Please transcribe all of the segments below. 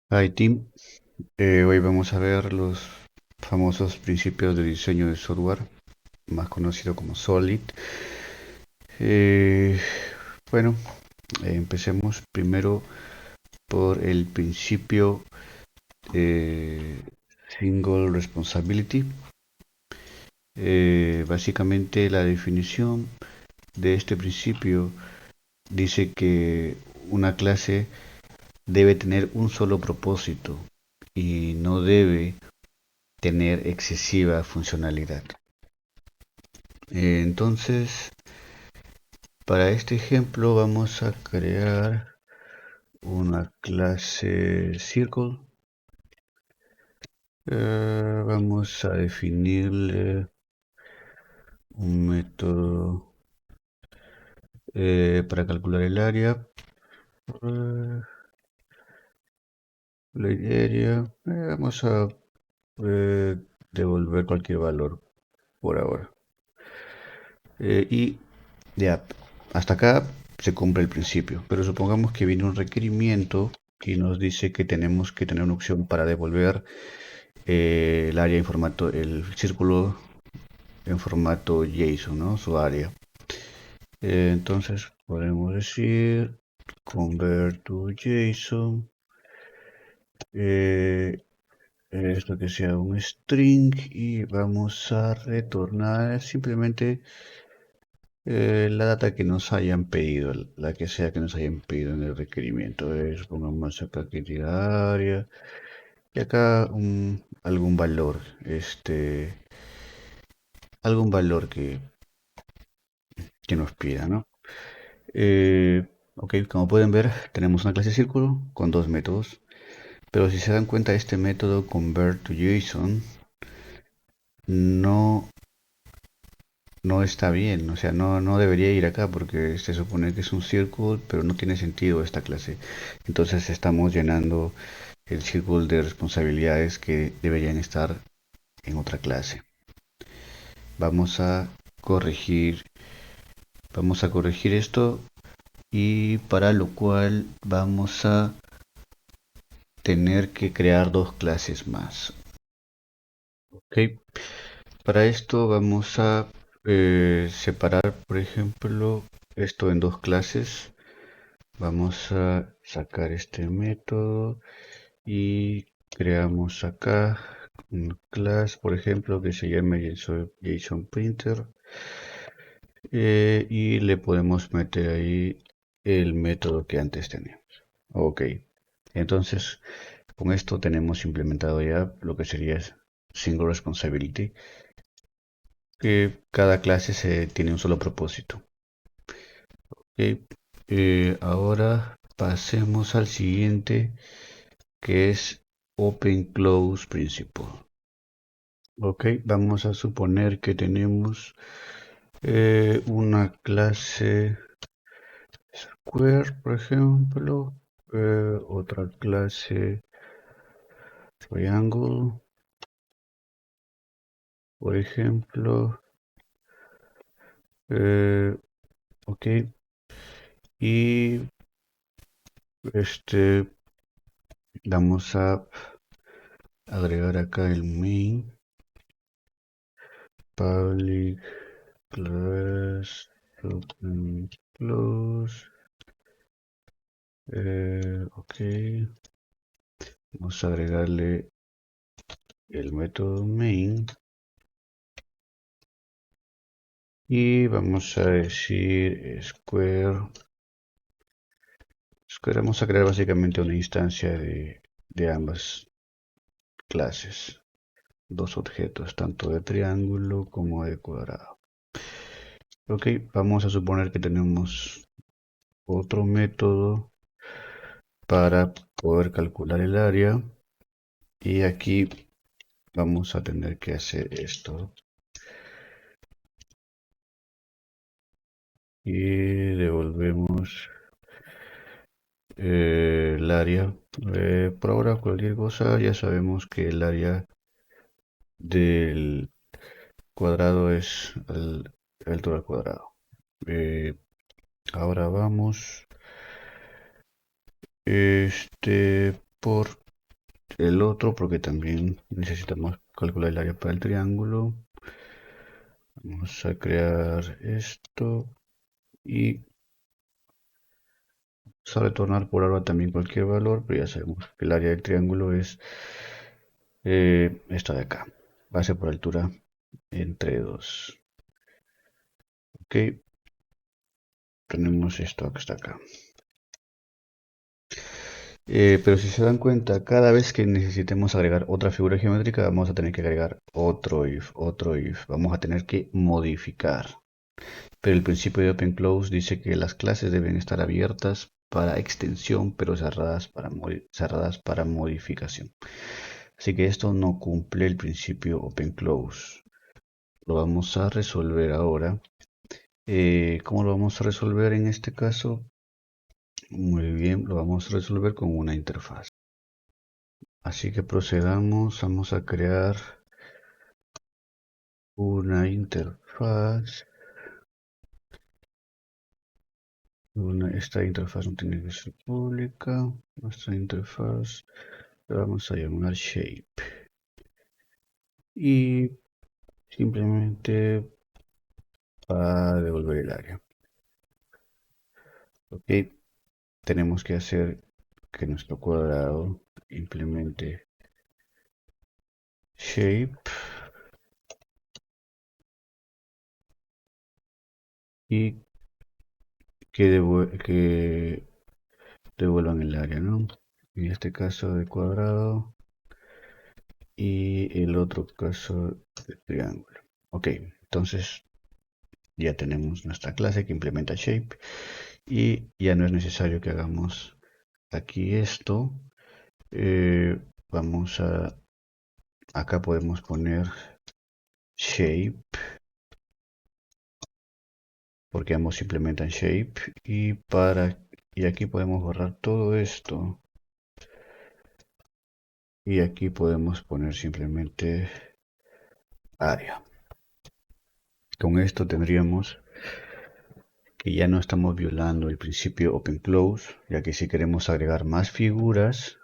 Hi Team, hoy vamos a ver los famosos principios de diseño de software, más conocido como Solid. Eh, bueno, empecemos primero por el principio eh, Single Responsibility. Básicamente la definición de este principio dice que una clase debe tener un solo propósito y no debe tener excesiva funcionalidad. Entonces, para este ejemplo vamos a crear una clase Circle. Vamos a definirle un método para calcular el área. Eh, la area. Vamos a eh, devolver cualquier valor por ahora. Y ya, hasta acá se cumple el principio, pero supongamos que viene un requerimiento y nos dice que tenemos que tener una opción para devolver el área en formato, el círculo en formato JSON, ¿no? Su área. Entonces podemos decir convert to JSON, esto que sea un string y vamos a retornar simplemente la data que nos hayan pedido, la que sea que nos hayan pedido en el requerimiento. Pongamos acá que diga área y acá algún valor, algún valor que nos pida, ¿no? Ok, como pueden ver, tenemos una clase círculo con dos métodos, pero si se dan cuenta, este método convert to JSON no, no está bien, o sea, no debería ir acá porque se supone que es un círculo, pero no tiene sentido esta clase. Entonces estamos llenando el círculo de responsabilidades que deberían estar en otra clase. Vamos a corregir, vamos a corregir esto y para lo cual vamos a tener que crear dos clases más. Ok, para esto vamos a separar, por ejemplo, esto en dos clases. Vamos a sacar este método y creamos acá un class, por ejemplo, que se llame JSON Printer y le podemos meter ahí el método que antes teníamos. Ok, entonces con esto tenemos implementado ya lo que sería Single Responsibility, que cada clase tiene un solo propósito. Ok, ahora pasemos al siguiente, que es Open Close Principle. Ok, vamos a suponer que tenemos una clase Square, por ejemplo, otra clase Triangle, por ejemplo, ok, y vamos a agregar acá el main public class open close. Ok, vamos a agregarle el método main y vamos a decir square. Vamos a crear básicamente una instancia de ambas clases, dos objetos, tanto de triángulo como de cuadrado. Ok, vamos a suponer que tenemos otro método para poder calcular el área y aquí vamos a tener que hacer esto y devolvemos el área. Por ahora cualquier cosa, ya sabemos que el área del cuadrado es altura al cuadrado. Eh, Ahora vamos por el otro porque también necesitamos calcular el área para el triángulo. Vamos a crear esto y vamos a retornar por ahora también cualquier valor, pero ya sabemos que el área del triángulo es esta de acá, base por altura entre 2. Ok, tenemos esto que está acá. Pero si se dan cuenta, cada vez que necesitemos agregar otra figura geométrica, vamos a tener que agregar otro if. Vamos a tener que modificar. Pero el principio de Open Close dice que las clases deben estar abiertas para extensión, pero cerradas para modificación. Así que esto no cumple el principio Open Close. Lo vamos a resolver ahora. ¿Cómo lo vamos a resolver en este caso? Muy bien, lo vamos a resolver con una interfaz. Así que procedamos, vamos a crear una interfaz. Esta interfaz no tiene que ser pública. Nuestra interfaz la vamos a llamar shape. Y simplemente para devolver el área. Ok, tenemos que hacer que nuestro cuadrado implemente shape y que devuelvan el área, ¿no? En este caso de cuadrado y el otro caso de triángulo. Ok, entonces ya tenemos nuestra clase que implementa shape y ya no es necesario que hagamos aquí esto. Vamos a, acá podemos poner shape porque ambos implementan shape y aquí podemos borrar todo esto y aquí podemos poner simplemente área. Con esto tendríamos que ya no estamos violando el principio open close, ya que si queremos agregar más figuras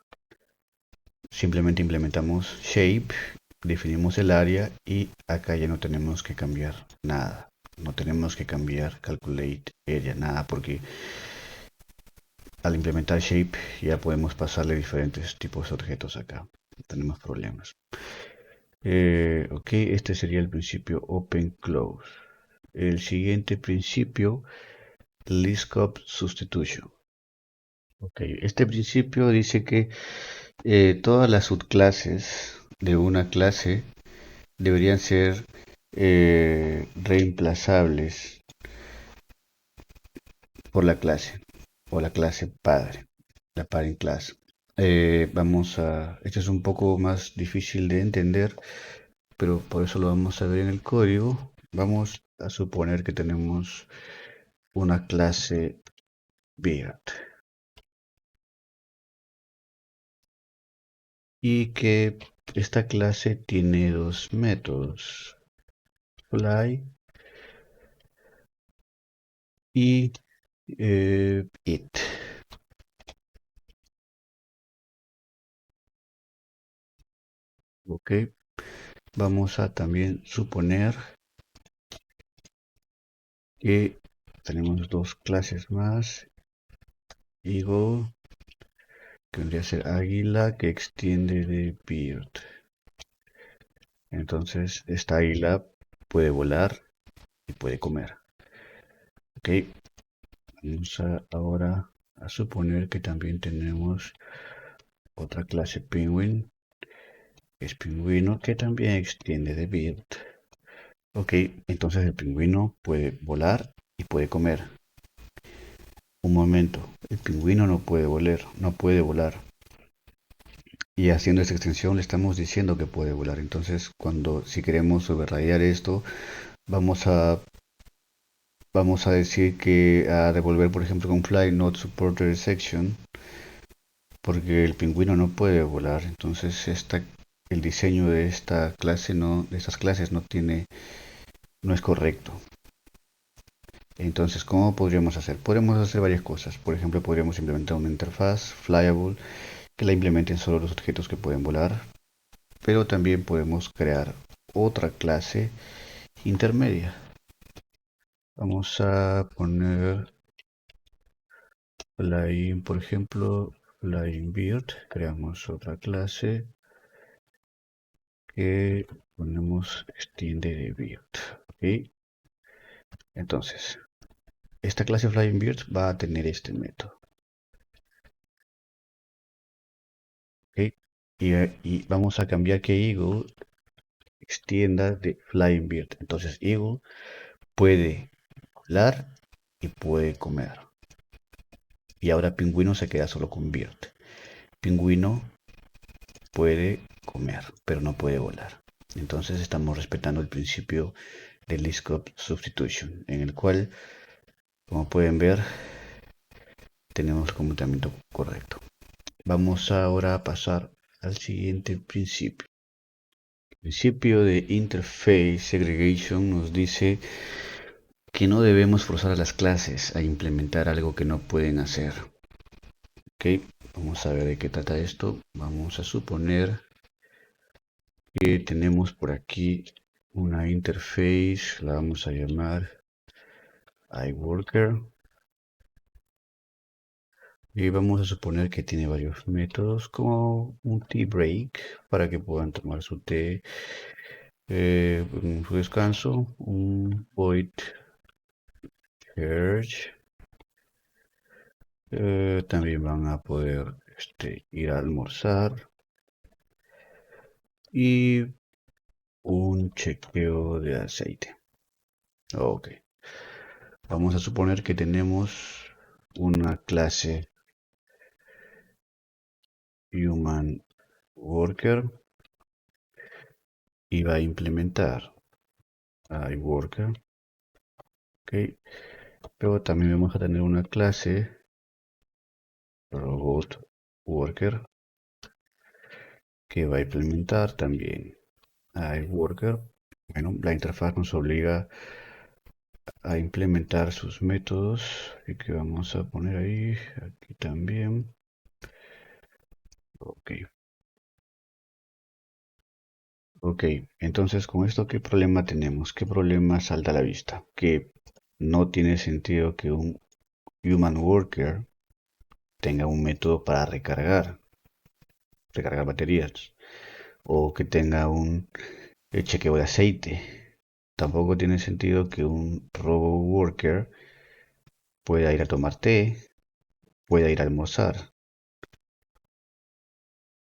simplemente implementamos shape, definimos el área y acá ya no tenemos que cambiar nada, no tenemos que cambiar calculate area, nada, porque al implementar shape ya podemos pasarle diferentes tipos de objetos acá, no tenemos problemas. Ok, este sería el principio open close. El siguiente principio, list-cup substitution. Ok, este principio dice que todas las subclases de una clase deberían ser reemplazables por la clase o la clase padre, la parent class. Esto es un poco más difícil de entender, pero por eso lo vamos a ver en el código. Vamos a suponer que tenemos una clase beard y que esta clase tiene dos métodos, fly y it. Ok, vamos a también suponer que tenemos dos clases más, eagle, que vendría a ser águila, que extiende de beard. Entonces esta águila puede volar y puede comer. Ok, vamos ahora a suponer que también tenemos otra clase penguin, que es pingüino, que también extiende de beard. Ok, entonces el pingüino puede volar y puede comer. Un momento, el pingüino no puede volar, no puede volar. Y haciendo esta extensión le estamos diciendo que puede volar. Entonces, si queremos subrayar esto, vamos a vamos a decir que a devolver, por ejemplo, con fly not supported section, porque el pingüino no puede volar. Entonces, el diseño de esta clase de estas clases no es correcto. Entonces, ¿cómo podríamos hacer? Podríamos hacer varias cosas. Por ejemplo, podríamos implementar una interfaz flyable que la implementen solo los objetos que pueden volar, pero también podemos crear otra clase intermedia. Vamos a poner flying, por ejemplo, flying bird. Creamos otra clase que ponemos extiende de bird. ¿Ok? Entonces, esta clase flying bird va a tener este método. ¿Ok? Y vamos a cambiar que eagle extienda de flying bird. Entonces, eagle puede volar y puede comer. Y ahora pingüino se queda solo con bird. Pingüino puede comer, pero no puede volar. Entonces estamos respetando el principio del least scope substitution, en el cual, como pueden ver, tenemos comportamiento correcto. Vamos ahora a pasar al siguiente principio. El principio de interface segregation nos dice que no debemos forzar a las clases a implementar algo que no pueden hacer. Ok, vamos a ver de qué trata esto. Vamos a suponer que tenemos por aquí una interface, la vamos a llamar iWorker. Y vamos a suponer que tiene varios métodos como un tea break para que puedan tomar su té en su descanso, un void purge, también van a poder ir a almorzar y un chequeo de aceite. Ok, vamos a suponer que tenemos una clase human worker y va a implementar iWorker. Ok, pero también vamos a tener una clase robot worker que va a implementar también iWorker. Bueno, la interfaz nos obliga a implementar sus métodos y que vamos a poner ahí, aquí también. Ok, ok, entonces con esto, ¿qué problema tenemos? ¿Qué problema salta a la vista? Que no tiene sentido que un human worker tenga un método para recargar baterías, o que tenga un chequeo de aceite. Tampoco tiene sentido que un robo worker pueda ir a tomar té, pueda ir a almorzar.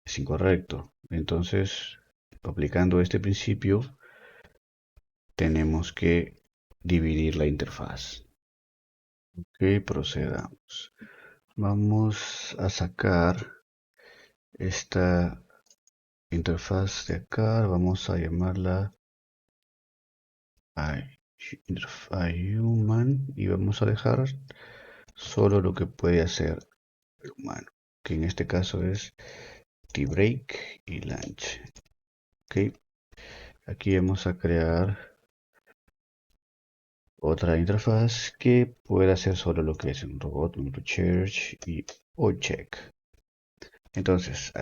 Es incorrecto. Entonces, aplicando este principio, tenemos que dividir la interfaz. Ok, procedamos. Vamos a sacar esta interfaz de acá. Vamos a llamarla iHuman y vamos a dejar solo lo que puede hacer el humano, que en este caso es tea break y lunch. Ok, aquí vamos a crear otra interfaz que pueda hacer solo lo que es un robot, un research y all check. Entonces,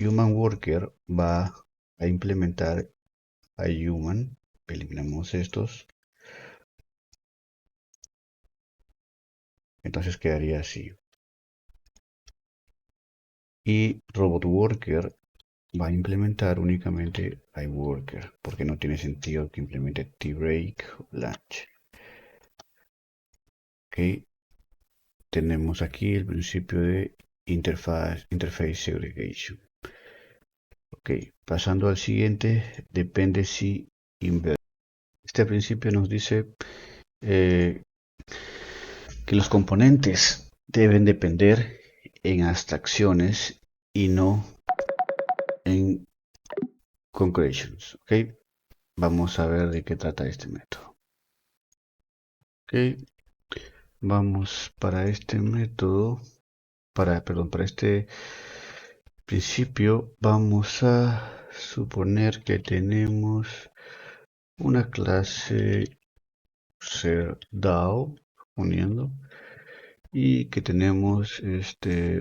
human worker va a implementar a human, eliminamos estos, entonces quedaría así. Y robot worker va a implementar únicamente iWorker, porque no tiene sentido que implemente T-Break o Latch. Ok, tenemos aquí el principio de interface segregation. Ok, pasando al siguiente, dependency inverse. Este principio nos dice eh, que los componentes deben depender en abstracciones y no en concretions. Ok, vamos a ver de qué trata este método. Ok, vamos para este método, para este principio, vamos a suponer que tenemos una clase ser DAO, poniendo, y que tenemos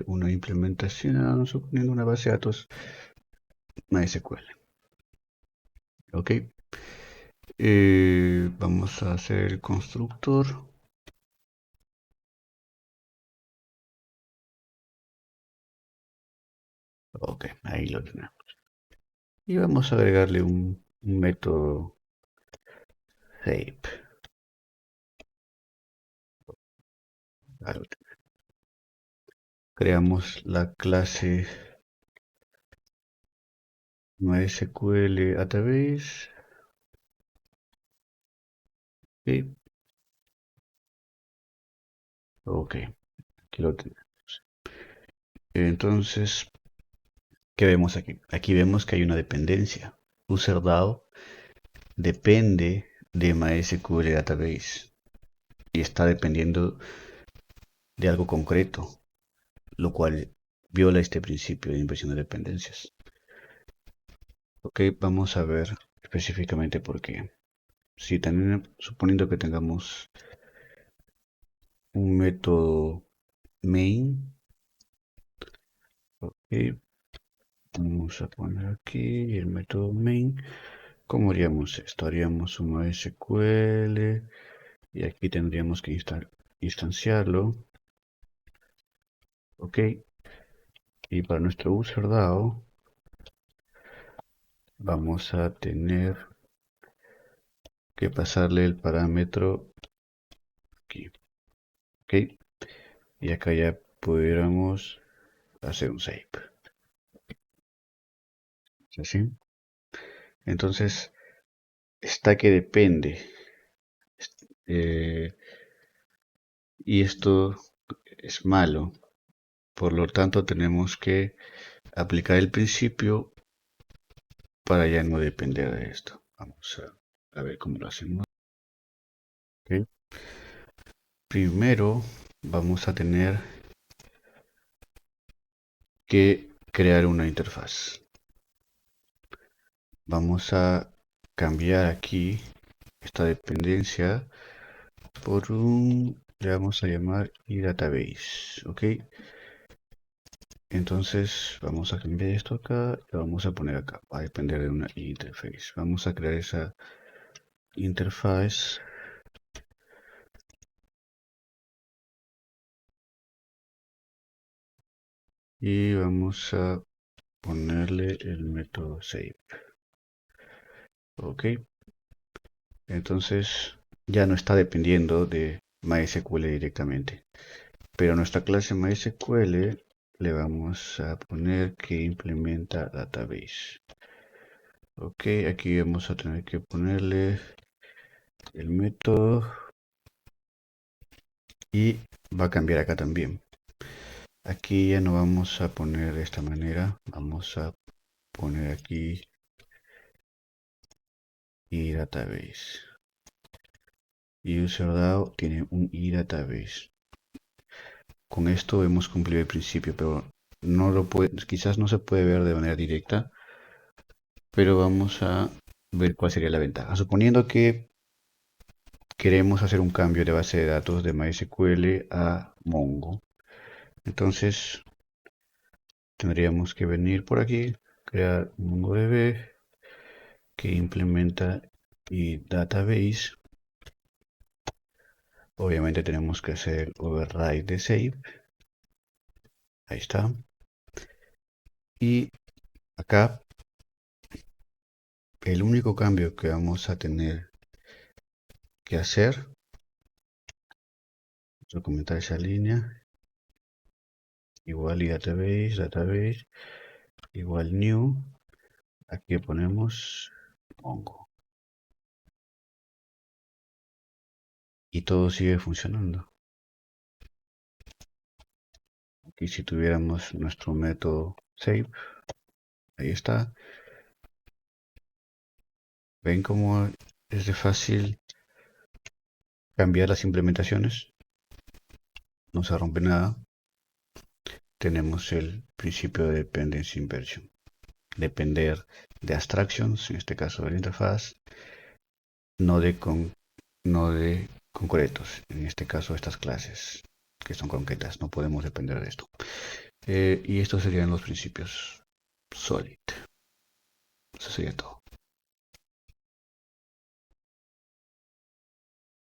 una implementación suponiendo una base de datos MySQL. Ok. Vamos a hacer el constructor. Ok, ahí lo tenemos. Y vamos a agregarle un método shape. Creamos la clase MySQL Database. Ok, ok, aquí lo tenemos. Entonces, ¿qué vemos aquí? Aquí vemos que hay una dependencia. UserDAO depende de MySQL Database y está dependiendo de algo concreto, lo cual viola este principio de inversión de dependencias. Ok, vamos a ver específicamente por qué. Si también, suponiendo que tengamos un método main, ok, vamos a poner aquí el método main. ¿Cómo haríamos esto? Haríamos un MySQL y aquí tendríamos que instanciarlo. Ok, y para nuestro user DAO vamos a tener que pasarle el parámetro aquí. Ok, y acá ya pudiéramos hacer un save. ¿Así? Entonces, está que depende. eh, y esto es malo. Por lo tanto, tenemos que aplicar el principio para ya no depender de esto. Vamos a ver cómo lo hacemos. Ok. Primero vamos a tener que crear una interfaz. Vamos a cambiar aquí esta dependencia por le vamos a llamar iDatabase, ¿ok? Entonces vamos a cambiar esto acá y lo vamos a poner acá. Va a depender de una interface. Vamos a crear esa interfaz y vamos a ponerle el método save. Ok, entonces ya no está dependiendo de MySQL directamente. Pero a nuestra clase MySQL le vamos a poner que implementa database. Ok, aquí vamos a tener que ponerle el método y va a cambiar acá también. Aquí ya no vamos a poner de esta manera, vamos a poner aquí iDatabase. UserDAO tiene un iDatabase. Con esto hemos cumplido el principio, pero no lo puede, quizás no se puede ver de manera directa, pero vamos a ver cuál sería la ventaja. Suponiendo que queremos hacer un cambio de base de datos de MySQL a Mongo, entonces tendríamos que venir por aquí, crear MongoDB que implementa y database. Obviamente tenemos que hacer el override de save. Ahí está. Y acá el único cambio que vamos a tener que hacer, vamos a comentar esa línea, igual y database, igual new. Aquí ponemos Mongo. Y todo sigue funcionando. Aquí si tuviéramos nuestro método save, ahí está. ¿Ven cómo es de fácil cambiar las implementaciones? No se rompe nada. Tenemos el principio de dependency inversion. Depender de abstractions, en este caso de la interfaz, no de concretos, en este caso estas clases. que son concretas, no podemos depender de esto. Y estos serían los principios SOLID. Eso sería todo.